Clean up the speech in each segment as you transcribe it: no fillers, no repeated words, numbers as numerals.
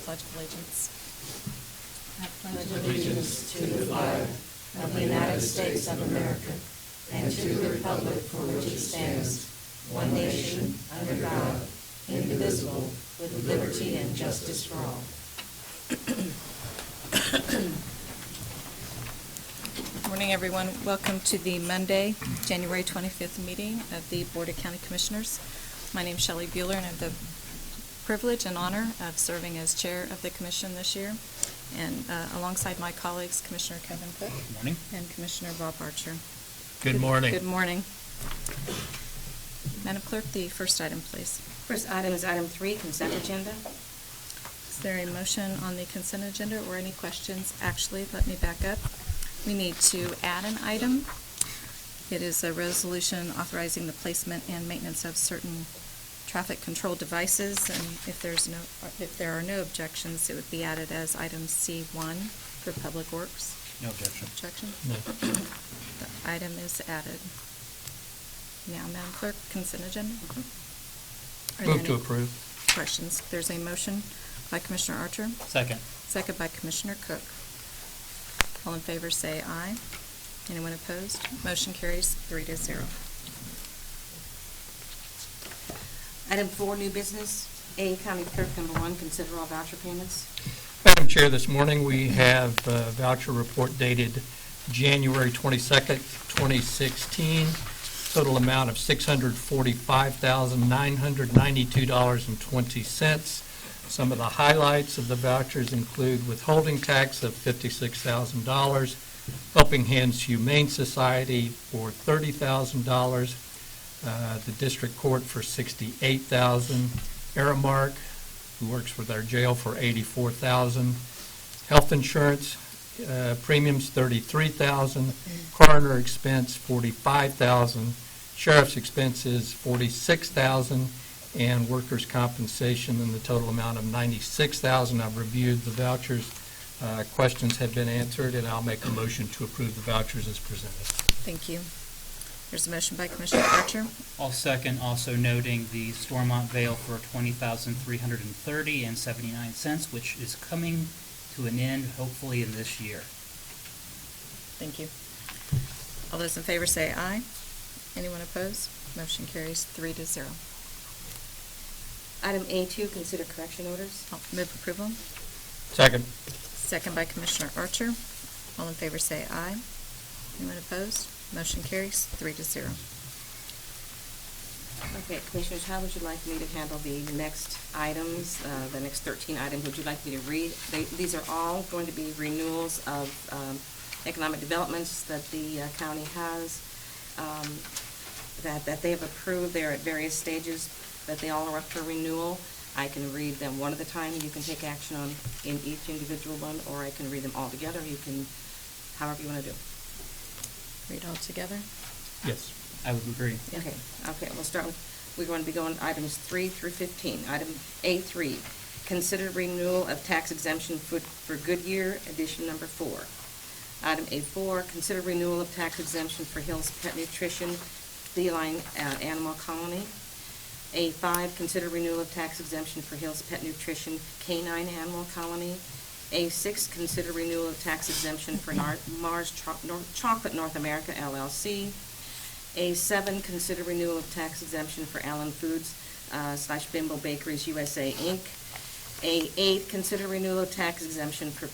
Pledge of Allegiance. I pledge allegiance to the flag of the United States of America and to the republic for which it stands, one nation, under God, indivisible, with liberty and justice for all. Morning, everyone. Welcome to the Monday, January 25th meeting of the Board of County Commissioners. My name is Shelley Bueller, and I have the privilege and honor of serving as chair of the commission this year, and alongside my colleagues, Commissioner Kevin Cook. Good morning. And Commissioner Bob Archer. Good morning. Good morning. Madam Clerk, the first item, please. First item is item 3, consent agenda. Is there a motion on the consent agenda or any questions? Actually, let me back up. We need to add an item. It is a resolution authorizing the placement and maintenance of certain traffic control devices, and if there are no objections, it would be added as item C1 for Public Works. No objection. Objection? No. The item is added. Now, Madam Clerk, consent agenda? Are there Move to any approve. questions? There's a motion by Commissioner Archer, Second. second by Commissioner Cook. All in favor say aye. Anyone opposed? Motion carries 3-0. Item 4, new business. A, County Clerk, number 1, consider all voucher payments. Madam Chair, this morning we have a voucher report dated January 22nd, 2016. Total amount of $645,992.20. Some of the highlights of the vouchers include withholding tax of $56,000, Helping Hands Humane Society for $30,000, the District Court for $68,000, Aramark, who works with our jail, for $84,000, health insurance premiums $33,000, coroner expense $45,000, sheriff's expenses $46,000, and workers' compensation in the total amount of $96,000. I've reviewed the vouchers. Questions have been answered, and I'll make a motion to approve the vouchers as presented. Thank you. There's a motion by Commissioner Archer. I'll second, also noting the Stormont Vale for $20,330.79, which is coming to an end hopefully in this year. Thank you. All those in favor say aye. Anyone opposed? Motion carries 3-0. Item A2, consider correction orders. I'll move approval. Second. Second by Commissioner Archer. All in favor say aye. Anyone opposed? Motion carries 3-0. Okay, Commissioners, how would you like me to handle the next items, the next 13 items? Would you like me to read? These are all going to be renewals of economic developments that the county has, that they have approved. They're at various stages, but they all are up for renewal. I can read them one at a time, and you can take action on in each individual one, or I can read them all together. You can, however you want to do. Read all together. Yes. I would agree. Okay, we'll start with, we're going to be going items 3 through 15. Item A3, consider renewal of tax exemption for Goodyear, edition number 4. Item A4, consider renewal of tax exemption for Hill's Pet Nutrition, feline animal colony. A5, consider renewal of tax exemption for Hill's Pet Nutrition, canine animal colony. A6, consider renewal of tax exemption for Mars Chocolate North America, LLC. A7, consider renewal of tax exemption for Allen Foods / Bimbo Bakeries USA, Inc. A8, consider renewal of tax exemption for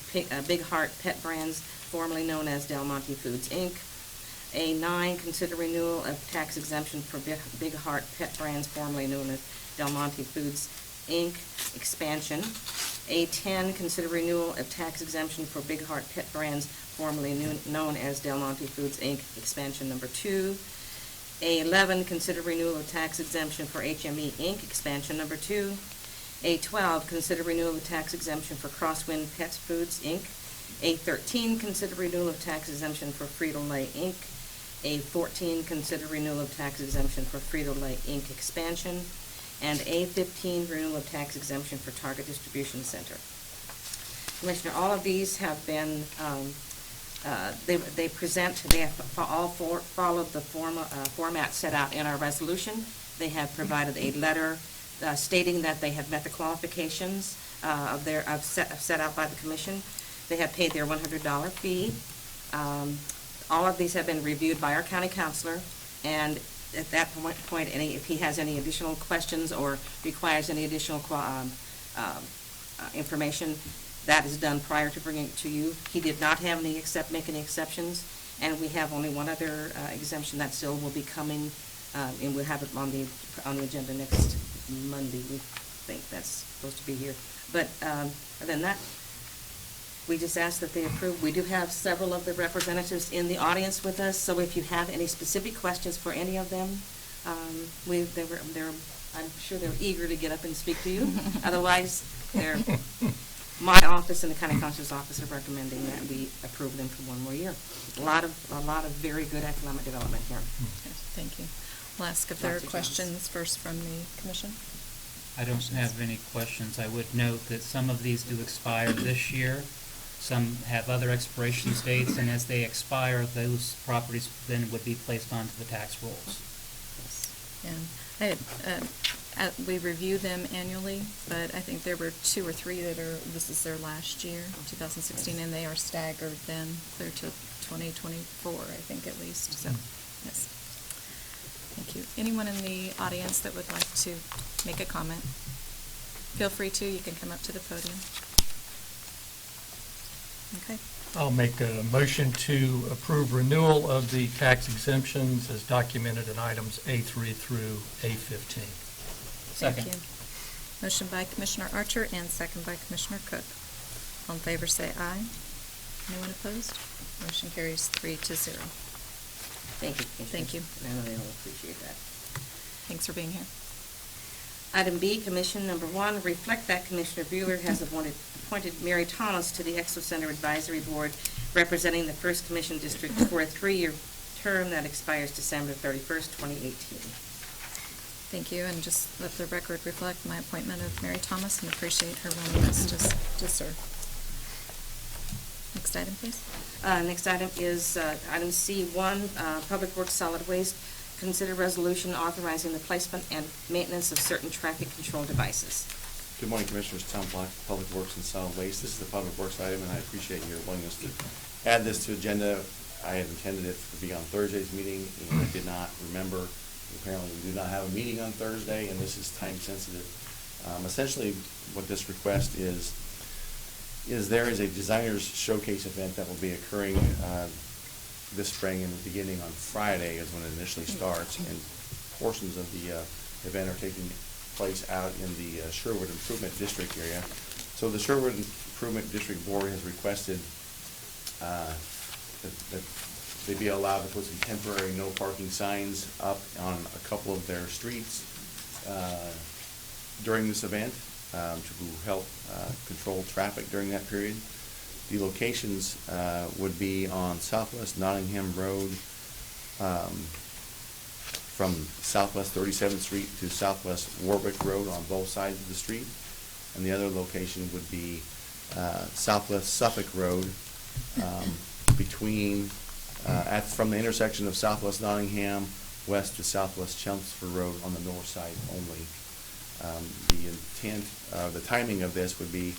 Big Heart Pet Brands, formerly known as Del Monte Foods, Inc. A9, consider renewal of tax exemption for Big Heart Pet Brands, formerly known as Del Monte Foods, Inc., expansion. A10, consider renewal of tax exemption for Big Heart Pet Brands, formerly known as Del Monte Foods, Inc., expansion number 2. A11, consider renewal of tax exemption for HME, Inc., expansion number 2. A12, consider renewal of tax exemption for Crosswind Pet Foods, Inc. A13, consider renewal of tax exemption for Frito-Lay, Inc. A14, consider renewal of tax exemption for Frito-Lay, Inc. expansion. And A15, renewal of tax exemption for Target Distribution Center. Commissioner, all of these have been, they have all followed the format set out in our resolution. They have provided a letter stating that they have met the qualifications set out by the commission. They have paid their $100 fee. All of these have been reviewed by our county counselor, and at that point, if he has any additional questions or requires any additional information, that is done prior to bringing it to you. He did not have make any exceptions, and we have only one other exemption that still will be coming, and we'll have it on the agenda next Monday. We think that's supposed to be here. But other than that, we just ask that they approve. We do have several of the representatives in the audience with us, so if you have any specific questions for any of them, I'm sure they're eager to get up and speak to you. Otherwise, my office and the county counselor's office are recommending that we approve them for one more year. A lot of very good economic development here. Okay, thank you. We'll ask if there are Dr. Jones. questions first from the commission. I don't have any questions. I would note that some of these do expire this year. Some have other expiration dates, and as they expire, those properties then would be placed onto the tax rolls. And we review them annually, but I think there were 2 or 3 this is their last year, 2016, and they are staggered then clear to 2024, I think at least. So, yes. Thank you. Anyone in the audience that would like to make a comment? Feel free to. You can come up to the podium. Okay. I'll make a motion to approve renewal of the tax exemptions as documented in items A3 through A15. Second. Thank you. Motion by Commissioner Archer and second by Commissioner Cook. All in favor say aye. Anyone opposed? Motion carries 3-0. Thank you. Thank you. I know they all appreciate that. Thanks for being here. Item B, Commission Number 1, reflect that Commissioner Bueller has appointed Mary Thomas to the Expo Center Advisory Board representing the 1st Commission District for a 3-year term that expires December 31st, 2018. Thank you, and just let the record reflect my appointment of Mary Thomas and appreciate her willingness to serve. Next item, please. Next item is item C1, Public Works Solid Waste. Consider resolution authorizing the placement and maintenance of certain traffic control devices. Good morning, Commissioners. Tom Black, Public Works and Solid Waste. This is the Public Works item, and I appreciate your willingness to add this to agenda. I had intended it to be on Thursday's meeting, and I did not remember. Apparently, we do not have a meeting on Thursday, and this is time sensitive. Essentially, what this request is there is a designers showcase event that will be occurring this spring, and beginning on Friday is when it initially starts, and portions of the event are taking place out in the Sherwood Improvement District area. So the Sherwood Improvement District Board has requested that they be allowed to put some temporary no parking signs up on a couple of their streets during this event to help control traffic during that period. The locations would be on Southwest Nottingham Road, from Southwest 37th Street to Southwest Warwick Road on both sides of the street. And the other location would be Southwest Suffolk Road from the intersection of Southwest Nottingham west to Southwest Chelmsford Road on the north side only. The intent, the timing of this would be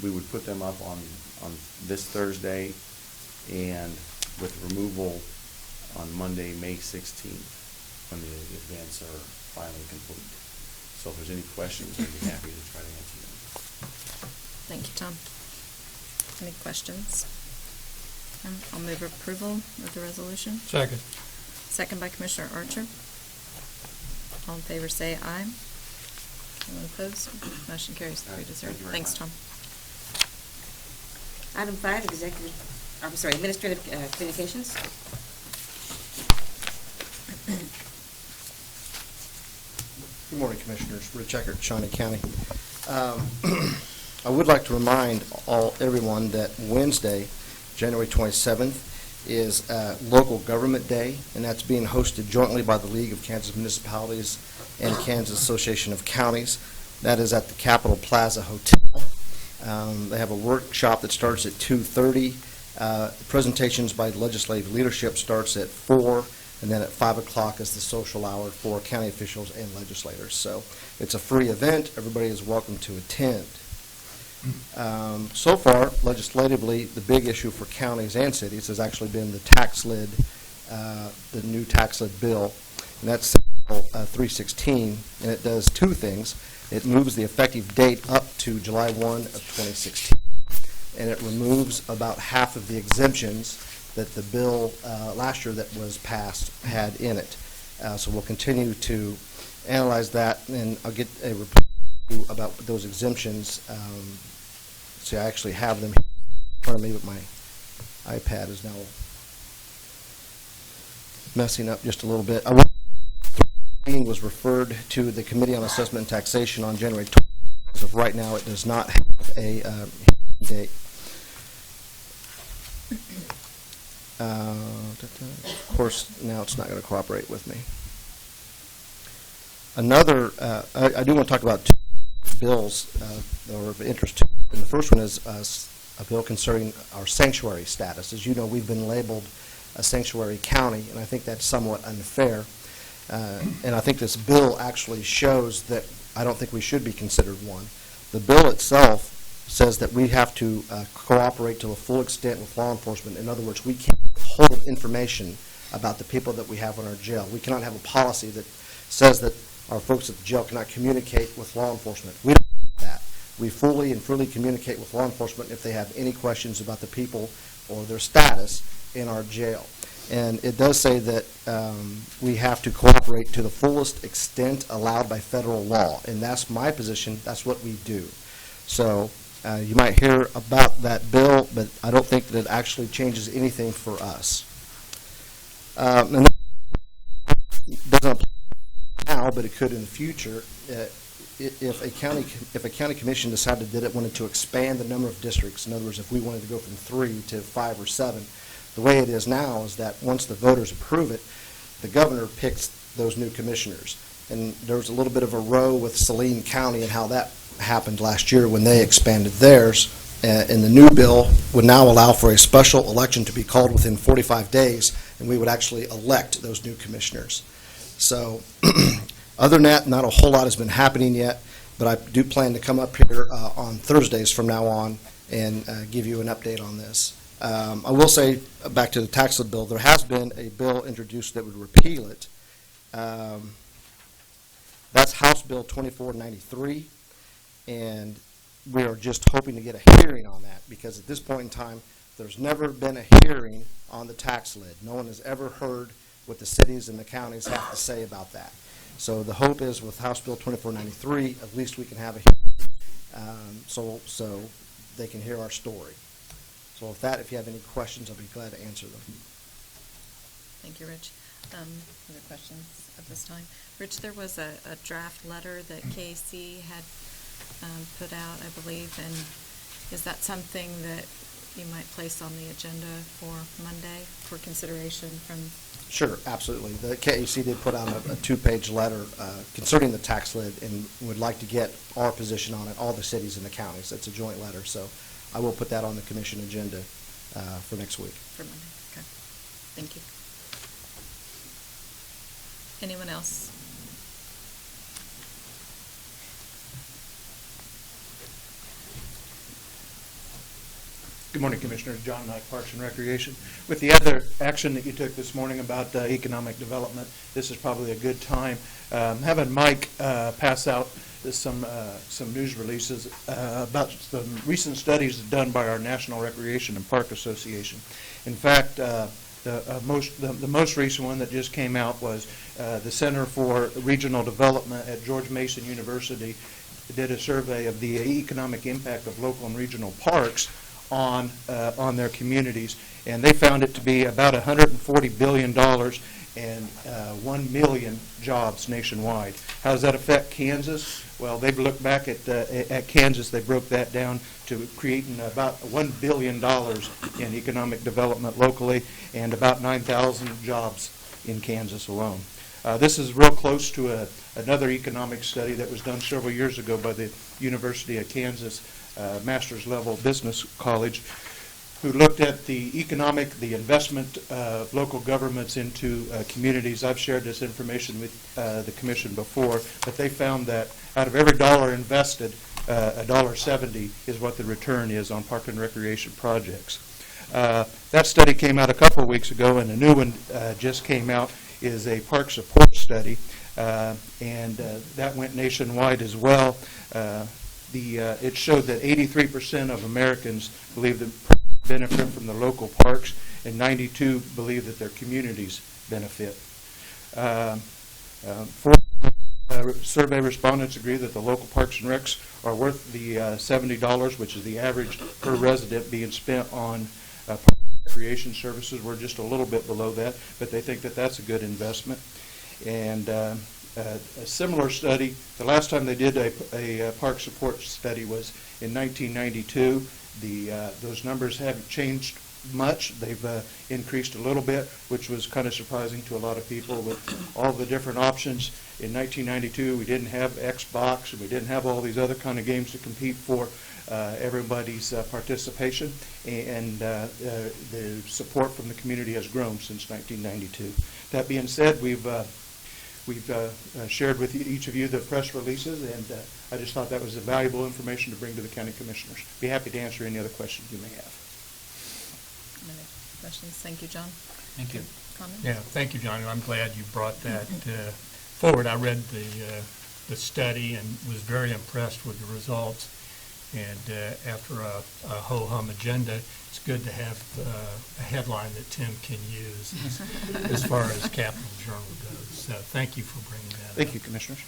we would put them up on this Thursday, and with removal on Monday, May 16th, when the events are finally complete. So if there's any questions, I'd be happy to try to answer them. Thank you, Tom. Any questions? I'll move approval of the resolution. Second. Second by Commissioner Archer. All in favor say aye. Anyone opposed? Motion carries 3-0. Thank you very Thanks, much. Tom. Item 5, administrative communications. Good morning, Commissioners. Rich Eckert, Shawnee County. I would like to remind everyone that Wednesday, January 27th, is Local Government Day, and that's being hosted jointly by the League of Kansas Municipalities and Kansas Association of Counties. That is at the Capitol Plaza Hotel. They have a workshop that starts at 2:30. Presentations by legislative leadership starts at 4. And then at 5 o'clock is the social hour for county officials and legislators. So it's a free event. Everybody is welcome to attend. So far, legislatively, the big issue for counties and cities has actually been the tax lid, the new tax lid bill. And that's 316, and it does two things. It moves the effective date up to July 1 of 2016, and it removes about half of the exemptions that the bill last year that was passed had in it. So we'll continue to analyze that, and I'll get a report about those exemptions. See, I actually have them in front of me, but my iPad is now messing up just a little bit. The meeting was referred to the Committee on Assessment and Taxation on January 20th. As of right now, it does not have a date. Of course, now it's not going to cooperate with me. Another, I do want to talk about two bills that are of interest to me. And the first one is a bill concerning our sanctuary status. As you know, we've been labeled a sanctuary county, and I think that's somewhat unfair. And I think this bill actually shows that I don't think we should be considered one. The bill itself says that we have to cooperate to the full extent with law enforcement. In other words, we can't hold information about the people that we have in our jail. We cannot have a policy that says that our folks at the jail cannot communicate with law enforcement. We don't do that. We fully and freely communicate with law enforcement if they have any questions about the people or their status in our jail. And it does say that we have to cooperate to the fullest extent allowed by federal law. And that's my position. That's what we do. So you might hear about that bill, but I don't think that it actually changes anything for us. And it doesn't apply now, but it could in the future. If a county commission decided that it wanted to expand the number of districts, in other words, if we wanted to go from 3 to 5 or 7, the way it is now is that once the voters approve it, the governor picks those new commissioners. And there was a little bit of a row with Saline County and how that happened last year when they expanded theirs. And the new bill would now allow for a special election to be called within 45 days, and we would actually elect those new commissioners. So other than that, not a whole lot has been happening yet, but I do plan to come up here on Thursdays from now on and give you an update on this. I will say, back to the tax lid bill, there has been a bill introduced that would repeal it. That's House Bill 2493, and we are just hoping to get a hearing on that, because at this point in time, there's never been a hearing on the tax lid. No one has ever heard what the cities and the counties have to say about that. So the hope is with House Bill 2493, at least we can have a hearing so they can hear our story. So with that, if you have any questions, I'll be glad to answer them. Thank you, Rich. Other questions at this time? Rich, there was a draft letter that KAC had put out, I believe, and is that something that you might place on the agenda for Monday for consideration from? Sure, absolutely. The KAC did put out a two-page letter concerning the tax lid and would like to get our position on it, all the cities and the counties. It's a joint letter, so I will put that on the commission agenda for next week. For Monday, okay. Thank you. Anyone else? Good morning, Commissioners. John Knight, Parks and Recreation. With the other action that you took this morning about economic development, this is probably a good time. Having Mike pass out some news releases about some recent studies done by our National Recreation and Park Association. In fact, the most recent one that just came out was the Center for Regional Development at George Mason University did a survey of the economic impact of local and regional parks on their communities, and they found it to be about $140 billion and 1 million jobs nationwide. How does that affect Kansas? Well, they've looked back at Kansas. They broke that down to creating about $1 billion in economic development locally and about 9,000 jobs in Kansas alone. This is real close to another economic study that was done several years ago by the University of Kansas Master's Level Business College, who looked at the investment of local governments into communities. I've shared this information with the commission before, but they found that out of every dollar invested, $1.70 is what the return is on park and recreation projects. That study came out a couple of weeks ago, and a new one just came out, is a park support study, and that went nationwide as well. It showed that 83% of Americans believe that benefit from the local parks, and 92 believe that their communities benefit. Survey respondents agree that the local parks and recs are worth the $70, which is the average per resident being spent on recreation services. We're just a little bit below that, but they think that that's a good investment. And a similar study, the last time they did a park support study was in 1992. Those numbers haven't changed much. They've increased a little bit, which was kind of surprising to a lot of people with all the different options. In 1992, we didn't have Xbox, and we didn't have all these other kind of games to compete for everybody's participation, and the support from the community has grown since 1992. That being said, we've shared with each of you the press releases, and I just thought that was valuable information to bring to the county commissioners. Be happy to answer any other questions you may have. Any questions? Thank you, John. Thank you. Comments? Yeah, thank you, John. I'm glad you brought that forward. I read the study and was very impressed with the results. And after a ho-hum agenda, it's good to have a headline that Tim can use as far as Capital Journal goes. So thank you for bringing that up. Thank you, Commissioners.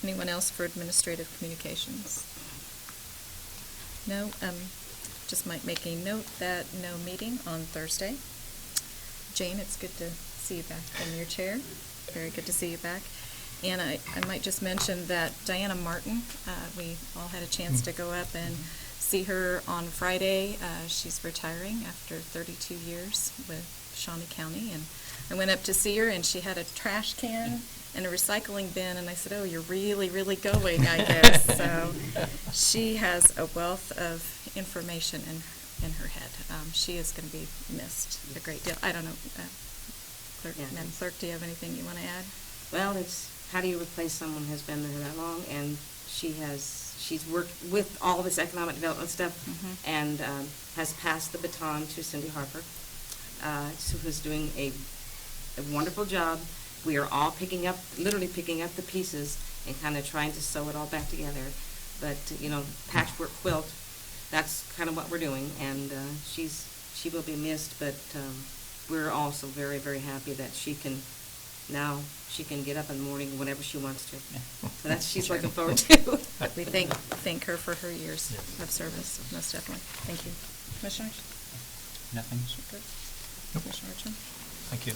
Anyone else for administrative communications? No? Just might make a note that no meeting on Thursday. Jane, it's good to see you back in your chair. Very good to see you back. And I might just mention that Diana Martin, we all had a chance to go up and see her on Friday. She's retiring after 32 years with Shawnee County. And I went up to see her, and she had a trash can and a recycling bin, and I said, oh, you're really, really going, I guess. So she has a wealth of information in her head. She is going to be missed a great deal. I don't know, Clerk, Yeah. Madam Clerk, do you have anything you want to add? Well, it's, how do you replace someone who's been there that long? And she's worked with all this economic development stuff, and has passed the baton to Cindy Harper, who's doing a wonderful job. We are all literally picking up the pieces and kind of trying to sew it all back together. But, patchwork quilt, that's kind of what we're doing, and she will be missed, but we're also very, very happy that she can get up in the morning whenever she wants to. So that's she's looking forward to. We thank her for her years of service, most definitely. Thank you. Commissioners? Nothing? Good. Nope. Commissioner Archer? Thank you.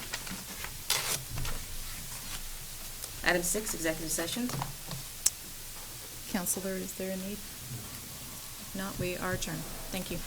Item 6, executive session. Counselor, is there a need? If not, we are adjourned. Thank you.